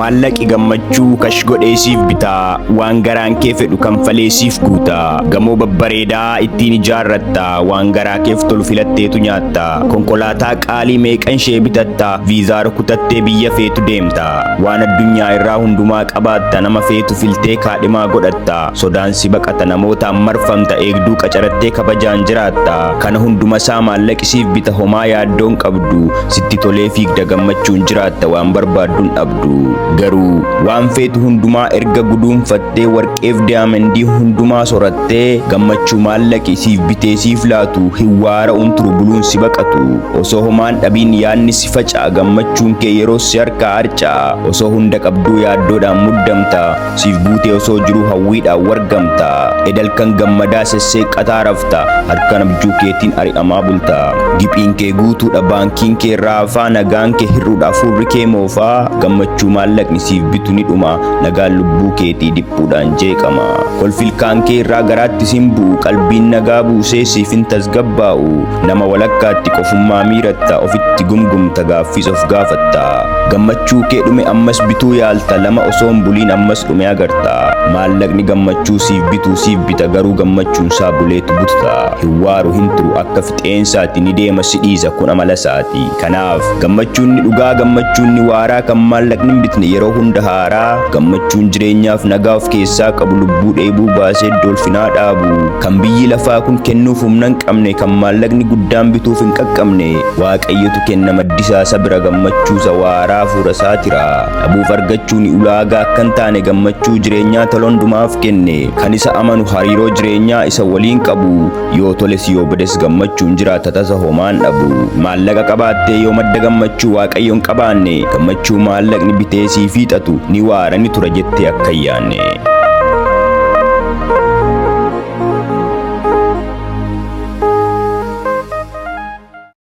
Maallaqi gammachuu kash godhee siif bitaa, waan garaan kee fedhu kanfalee siif guutaa. Gamoo babbareedaa ittiin ijaarratta, waan garaa keef tolu filatteetu nyaatta. Konkolaataa qaalii meeqan ishee bitatta, viizaa rukutattee biyya feetu deemta. Waan addunyaa irraa hundumaa qabaatta, nama feetu filtee kaadhimaa godhatta. Sodaan si baqata, namootaan marfamta, eegduu qacarattee kabajaan jiraatta. Kana hunduma isaa maallaqi siif bita, homaa yaaddoon qabdu. Sitti tolee fiigda gammachuun jiraatta, waan barbaadduun dhabdu. Garuu waan feetu hundumaa erga guduunfattee, warqeef diyaamandii hundumaa sorattee, gammachuu maallaqi siif bitee siif laatu hiwaara unturu buluun si baqatu. Osoo homaan dhabiin yaadni si faca'a, gammachuun kee yeroo si harkaa harca'a. Osoo hunda qabduu yaaddoodhaan muddamta, siif buutee osoo jiruu hawwiidhaan wargamta. Edalkan gammadaa sesseeqqataa rafta, harkaan abjuu keetiin ari'amaa bulta. Giphiin kee guutuudha, baankiin kee raafaa, nagaan kee hir'uudha, hafuurri kee moofaa. Gammachuu maallaqni siif bitu ni dhuma, nagaan lubbuu keetii dhiphuudhaan jeeqama. Kolfilkaan kee irraa garaatti sin bu'u, qalbiin nagaa buusee siif hin tasgabbaa'u. Nama walakkaatti qofummaa miiratta, ofitti gumgumta, gaaffiis of gaafatta. Gammachuu kee dhume ammas bituu yaalta, lama osoo hin buliin ammas dhume agarta. Maallaqni gammachuu siif bituu siif bita, garuu gammachuun isaa buleetu butata. Hiwaaru hin turu, akka fixeensaati ni deema si dhiisa, kun amala isaati. Kanaaf gammachuun ni dhugaa, gammachuun ni waaraa, kan maallaqni hin bitne yeroo hunda haaraa. Gammachuun jireenyaaf nagaa of keessaa qabu, lubbuu dheebuu baasee dolfinaa dhaabu. Kan biyyi lafaa kun kennuuf humna hin qabne, kan maallaqni guddaan bituuf hin qaqqabne. Waaqayyotu kenna maddisaa sabira, gammachuusa waaraa fuura isaatira. Dhabuuf argachuun ulaagaa akkan taane, gammachuu jireenyaa tola hundumaaf kenne. Kan isa amanu hariiroo jireenyaa isa waliin qabu, yoo toles yoo bades gammachuun jiraata tasa homaan dhabu. Maallaqa qabaattee yoo madda gammachuu waaqayyoon qabaanne, gammachuu maallaqni bitee siif hiixatu ni waara ni tura jettee akka hin yaanne.